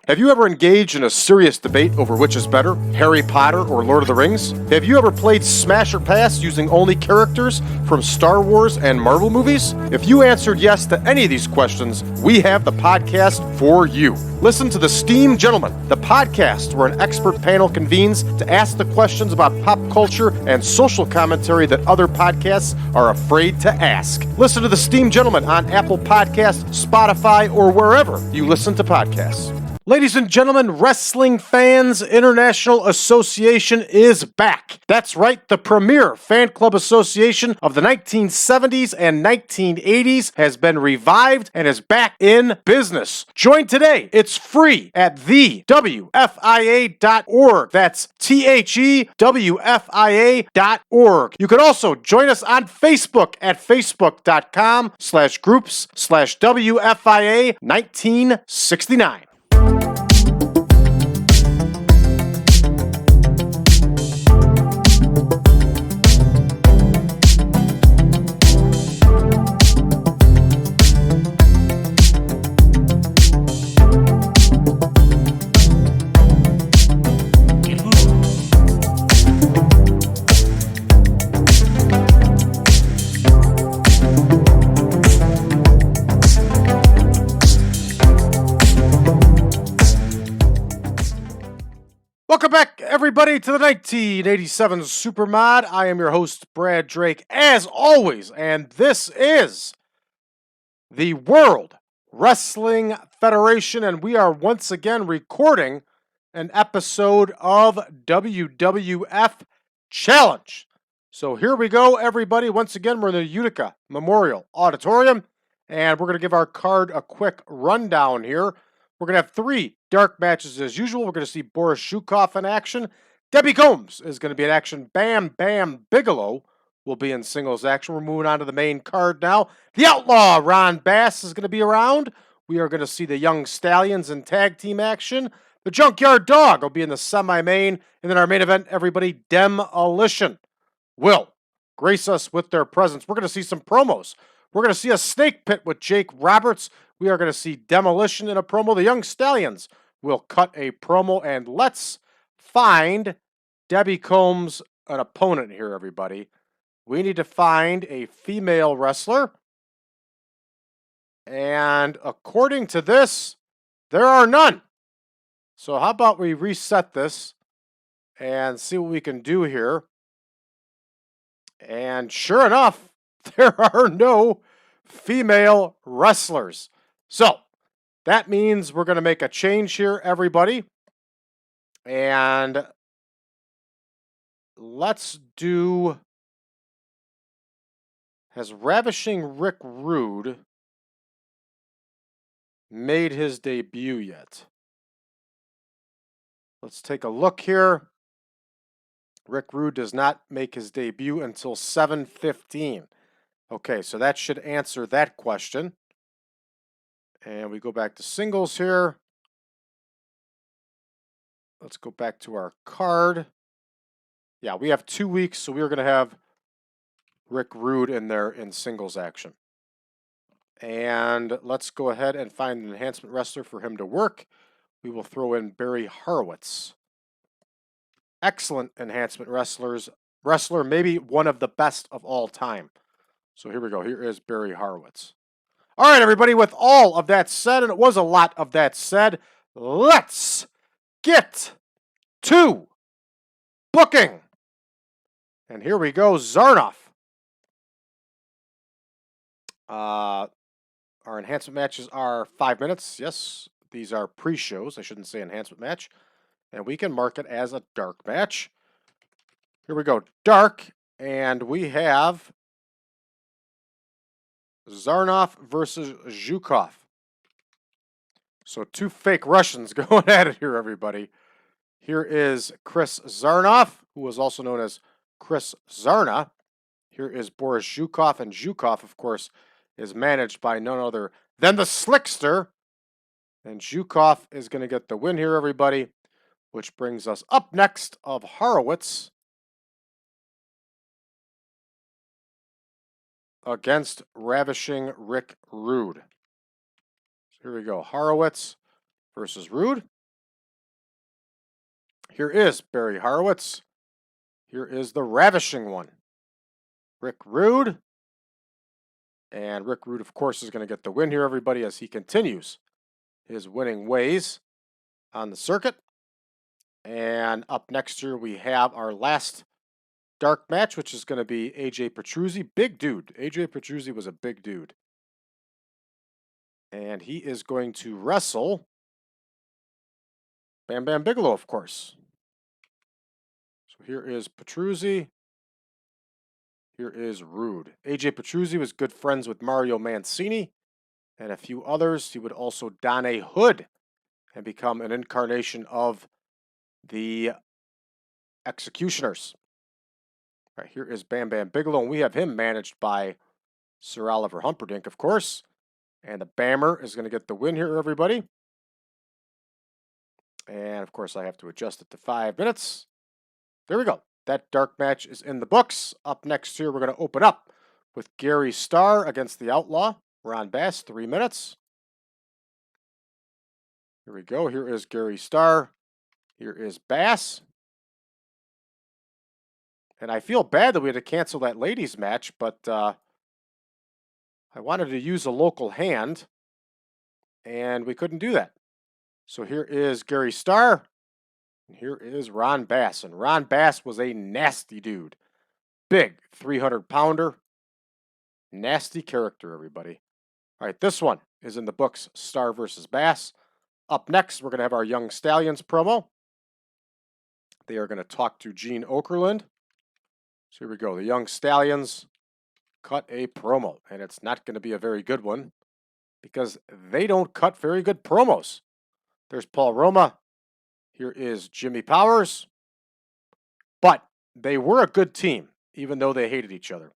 Have you ever engaged in a serious debate over which is better, Harry Potter or Lord of the Rings? Have you ever played Smash or Pass using only characters from Star Wars and Marvel movies? If you answered yes to any of these questions, we have the podcast for you. Listen to The Steam Gentlemen, the podcast where an expert panel convenes to ask the questions about pop culture and social commentary that other podcasts are afraid to ask. Listen to The Steam Gentlemen on Apple Podcasts, Spotify, or wherever you listen to podcasts. Ladies and gentlemen, Wrestling Fans International Association is back. That's right, the premier fan club association of the 1970s and 1980s has been revived and is back in business. Join today. It's free at thewfia.org. That's thewfia.org. You can also join us on Facebook at facebook.com/groups/WFIA 1969. Welcome back, everybody, to the 1987 Supermod. I am your host, Brad Drake, as always, and this is the World Wrestling Federation, and we are once again recording an episode of WWF Challenge. So here we go, everybody. Once again, we're in the Utica Memorial Auditorium, and we're going to give our card a quick rundown here. We're going to have 3 dark matches as usual. We're going to see Boris Zhukov in action. Debbie Combs is going to be in action. Bam Bigelow will be in singles action. We're moving on to the main card now. The Outlaw Ron Bass is going to be around. We are going to see the Young Stallions in tag team action. The Junkyard Dog will be in the semi-main. And then our main event, everybody, Demolition will grace us with their presence. We're going to see some promos. We're going to see a snake pit with Jake Roberts. We are going to see Demolition in a promo. The Young Stallions will cut a promo. And let's find Debbie Combs an opponent here, everybody. We need to find a female wrestler. And according to this, there are none. So how about we reset this and see what we can do here. And sure enough, there are no female wrestlers. So that means we're going to make a change here, everybody. And let's do... Has Ravishing Rick Rude made his debut yet? Let's take a look here. Rick Rude does not make his debut until 7:15. Okay, so that should answer that question. And we go back to singles here. Let's go back to our card. Yeah, we have 2 weeks, so we're going to have Rick Rude in there in singles action. And let's go ahead and find an enhancement wrestler for him to work. We will throw in Barry Horowitz. Excellent enhancement wrestler, maybe one of the best of all time. So here we go. Here is Barry Horowitz. All right, everybody, with all of that said, and it was a lot of that said, let's get to booking. And here we go, Zarnoff. Our enhancement matches are 5 minutes. Yes, these are pre-shows. I shouldn't say enhancement match. And we can mark it as a dark match. Here we go, dark. And we have Zarnoff versus Zhukov. So 2 fake Russians going at it here, everybody. Here is Chris Zarnoff, who was also known as Chris Zarna. Here is Boris Zhukov, and Zhukov, of course, is managed by none other than the Slickster. And Zhukov is going to get the win here, everybody, which brings us up next of Horowitz against Ravishing Rick Rude. So here we go. Horowitz versus Rude. Here is Barry Horowitz. Here is the ravishing one, Rick Rude. And Rick Rude, of course, is going to get the win here, everybody, as he continues his winning ways on the circuit. And up next here, we have our last dark match, which is going to be AJ Petruzzi. Big dude. AJ Petruzzi was a big dude. And he is going to wrestle Bam Bigelow, of course. So here is Petruzzi. Here is Rude. AJ Petruzzi was good friends with Mario Mancini and a few others. He would also don a hood and become an incarnation of the Executioners. All right, here is Bam Bigelow, and we have him managed by Sir Oliver Humperdinck, of course. And the Bammer is going to get the win here, everybody. And, of course, I have to adjust it to 5 minutes. There we go. That dark match is in the books. Up next here, we're going to open up with Gary Starr against the Outlaw. Ron Bass, 3 minutes. Here we go. Here is Gary Starr. Here is Bass. And I feel bad that we had to cancel that ladies match, but I wanted to use a local hand, and we couldn't do that. So here is Gary Starr, and here is Ron Bass. And Ron Bass was a nasty dude. Big 300-pounder. Nasty character, everybody. All right, this one is in the books, Starr versus Bass. Up next, we're going to have our Young Stallions promo. They are going to talk to Gene Okerlund. So here we go. The Young Stallions cut a promo, and it's not going to be a very good one because they don't cut very good promos. There's Paul Roma. Here is Jimmy Powers. But they were a good team, even though they hated each other.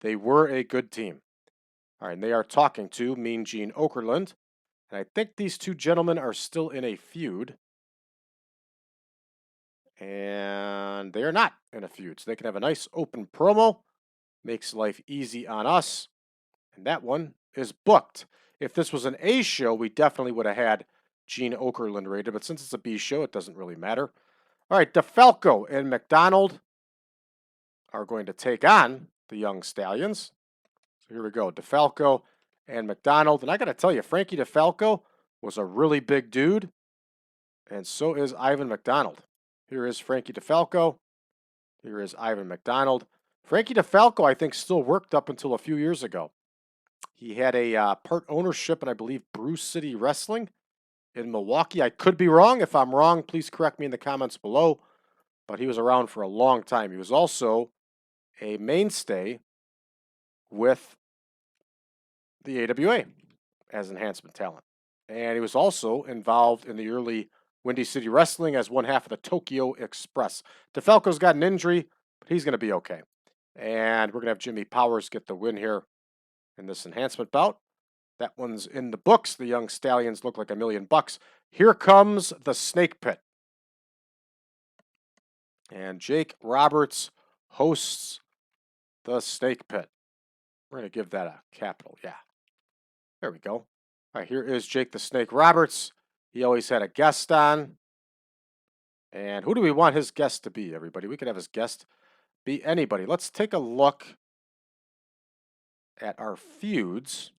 They were a good team. All right, and they are talking to Mean Gene Okerlund. And I think these two gentlemen are still in a feud. And they are not in a feud. So they can have a nice open promo. Makes life easy on us. And that one is booked. If this was an A show, we definitely would have had Gene Okerlund rated. But since it's a B show, it doesn't really matter. All right, DeFalco and McDonald are going to take on the Young Stallions. So here we go. DeFalco and McDonald. And I got to tell you, Frankie DeFalco was a really big dude. And so is Ivan McDonald. Here is Frankie DeFalco. Here is Ivan McDonald. Frankie DeFalco, I think, still worked up until a few years ago. He had a part ownership in, I believe, Brew City Wrestling in Milwaukee. I could be wrong. If I'm wrong, please correct me in the comments below. But he was around for a long time. He was also a mainstay with the AWA as enhancement talent. And he was also involved in the early Windy City Wrestling as one half of the Tokyo Express. DeFalco's got an injury, but he's going to be okay. And we're going to have Jimmy Powers get the win here in this enhancement bout. That one's in the books. The Young Stallions look like $1 million. Here comes the Snake Pit. And Jake Roberts hosts the Snake Pit. We're going to give that a capital. Yeah. There we go. All right, here is Jake the Snake Roberts. He always had a guest on. And who do we want his guest to be, everybody? We could have his guest be anybody. Let's take a look at our feuds.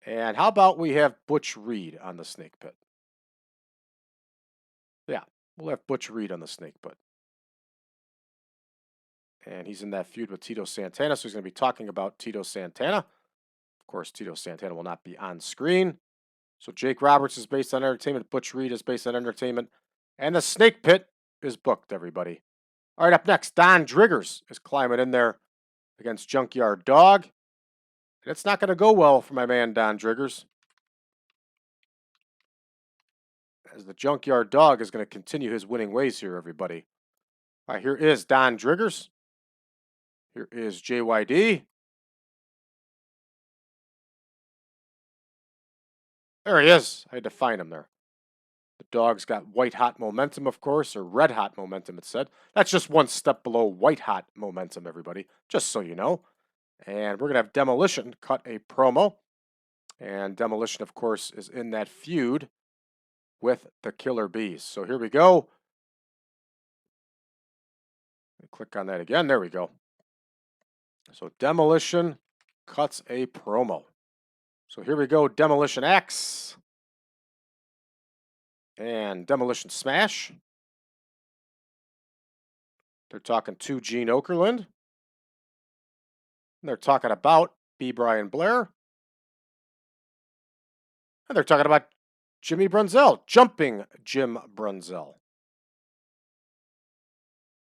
And how about we have Butch Reed on the Snake Pit? Yeah, we'll have Butch Reed on the Snake Pit. And he's in that feud with Tito Santana, so he's going to be talking about Tito Santana. Of course, Tito Santana will not be on screen. So Jake Roberts is based on entertainment. Butch Reed is based on entertainment. And the Snake Pit is booked, everybody. All right, up next, Don Driggers is climbing in there against Junkyard Dog. And it's not going to go well for my man, Don Driggers, as the Junkyard Dog is going to continue his winning ways here, everybody. All right, here is Don Driggers. Here is JYD. There he is. I had to find him there. The dog's got white hot momentum, of course, or red hot momentum, it said. That's just one step below white hot momentum, everybody, just so you know. And we're going to have Demolition cut a promo. And Demolition, of course, is in that feud with the Killer Bees. So here we go. Click on that again. There we go. So Demolition cuts a promo. So here we go. Demolition X and Demolition Smash. They're talking to Gene Okerlund. They're talking about B. Brian Blair. And they're talking about Jimmy Brunzell, jumping Jim Brunzell.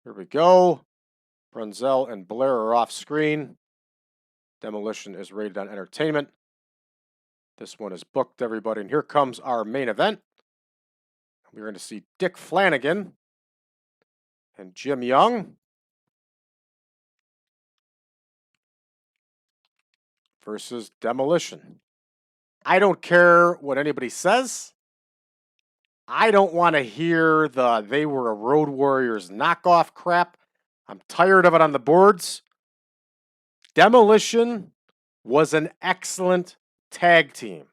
Here we go. Brunzell and Blair are off screen. Demolition is rated on entertainment. This one is booked, everybody. And here comes our main event. We're going to see Dick Flanagan and Jim Young versus Demolition. I don't care what anybody says. I don't want to hear the they were a Road Warriors knockoff crap. I'm tired of it on the boards. Demolition was an excellent tag team.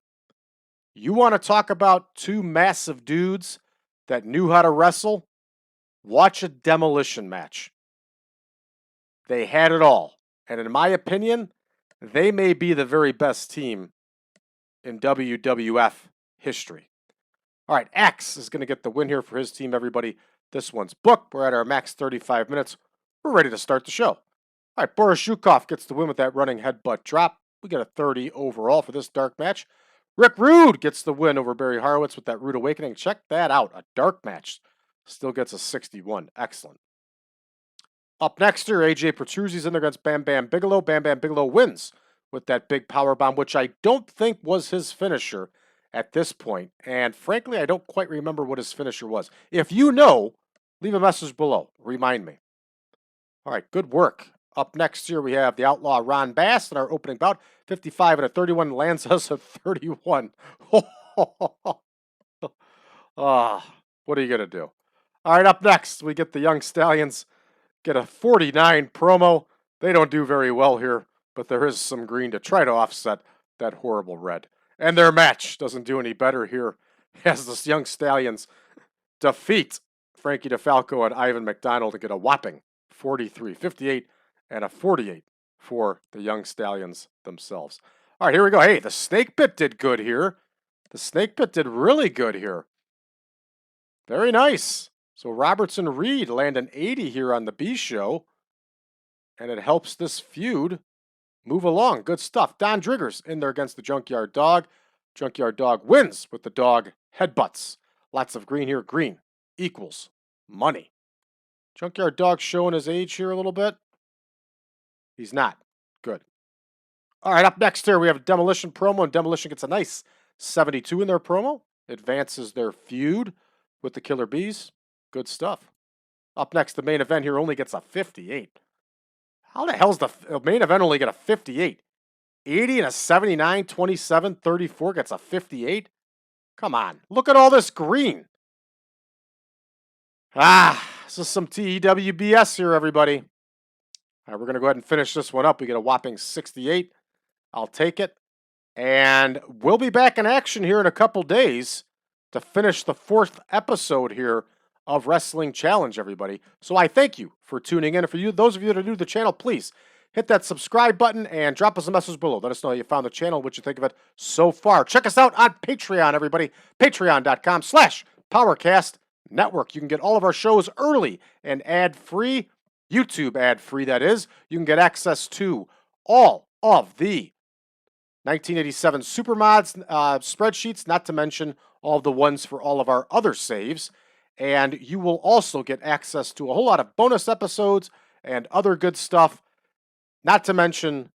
You want to talk about two massive dudes that knew how to wrestle? Watch a Demolition match. They had it all. And in my opinion, they may be the very best team in WWF history. All right, X is going to get the win here for his team, everybody. This one's booked. We're at our max 35 minutes. We're ready to start the show. All right, Boris Zhukov gets the win with that running headbutt drop. We get a 30 overall for this dark match. Rick Rude gets the win over Barry Horowitz with that Rude Awakening. Check that out. A dark match. Still gets a 61. Excellent. Up next here, AJ Petruzzi's in there against Bam Bigelow. Bam Bigelow wins with that big power bomb, which I don't think was his finisher at this point. And frankly, I don't quite remember what his finisher was. If you know, leave a message below. Remind me. All right, good work. Up next here, we have the Outlaw Ron Bass in our opening bout. 55 and a 31 lands us a 31. What are you going to do? All right, up next, we get the Young Stallions. Get a 49 promo. They don't do very well here, but there is some green to try to offset that horrible red. And their match doesn't do any better here as the Young Stallions defeat Frankie DeFalco and Ivan McDonald to get a whopping 43-58 and a 48 for the Young Stallions themselves. All right, here we go. Hey, the Snake Pit did good here. The Snake Pit did really good here. Very nice. So Robertson Reed land an 80 here on the B show, and it helps this feud move along. Good stuff. Don Driggers in there against the Junkyard Dog. Junkyard Dog wins with the dog headbutts. Lots of green here. Green equals money. Junkyard Dog showing his age here a little bit. He's not. Good. All right, up next here we have a Demolition promo, and Demolition gets a nice 72 in their promo. Advances their feud with the Killer Bees. Good stuff. Up next, the main event here only gets a 58. How the hell's the main event only get a 58? 80 and a 79, 27, 34 gets a 58? Come on. Look at all this green. This is some TEW BS here, everybody. All right, we're going to go ahead and finish this one up. We get a whopping 68. I'll take it. And we'll be back in action here in a couple days to finish the 4th episode here of Wrestling Challenge, everybody. So I thank you for tuning in. And for you, those of you that are new to the channel, please hit that subscribe button and drop us a message below. Let us know how you found the channel, what you think of it so far. Check us out on Patreon, everybody. Patreon.com/PowerCast Network. You can get all of our shows early and ad-free. YouTube ad-free, that is. You can get access to all of the 1987 Supermods spreadsheets, not to mention all the ones for all of our other saves. And you will also get access to a whole lot of bonus episodes and other good stuff, not to mention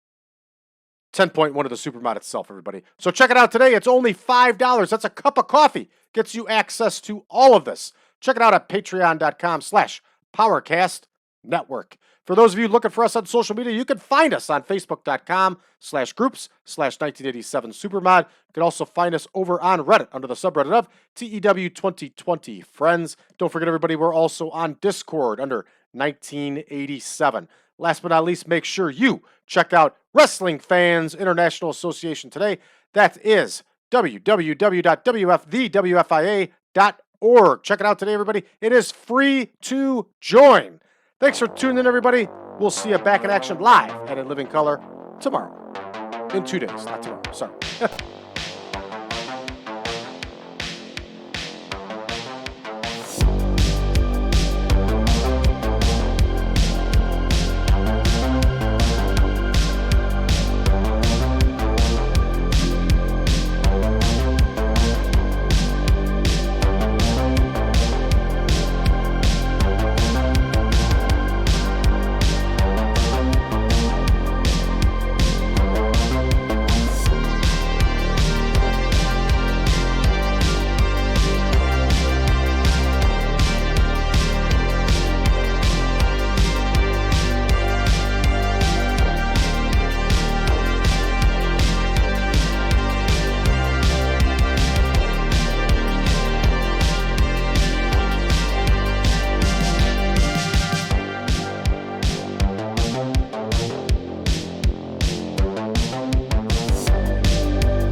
10.1 of the Supermod itself, everybody. So check it out today. It's only $5. That's a cup of coffee. Gets you access to all of this. Check it out at patreon.com/PowerCast Network. For those of you looking for us on social media, you can find us on facebook.com/groups/1987 Supermod. You can also find us over on Reddit under the subreddit of TEW 2020 Friends. Don't forget, everybody, we're also on Discord under 1987. Last but not least, make sure you check out Wrestling Fans International Association today. That is www.wfthewfia.com. www.livingcolor.org. Check it out today, everybody. It is free to join. Thanks for tuning in, everybody. We'll see you back in action live at A Living Color tomorrow. In 2 days, not tomorrow. Sorry.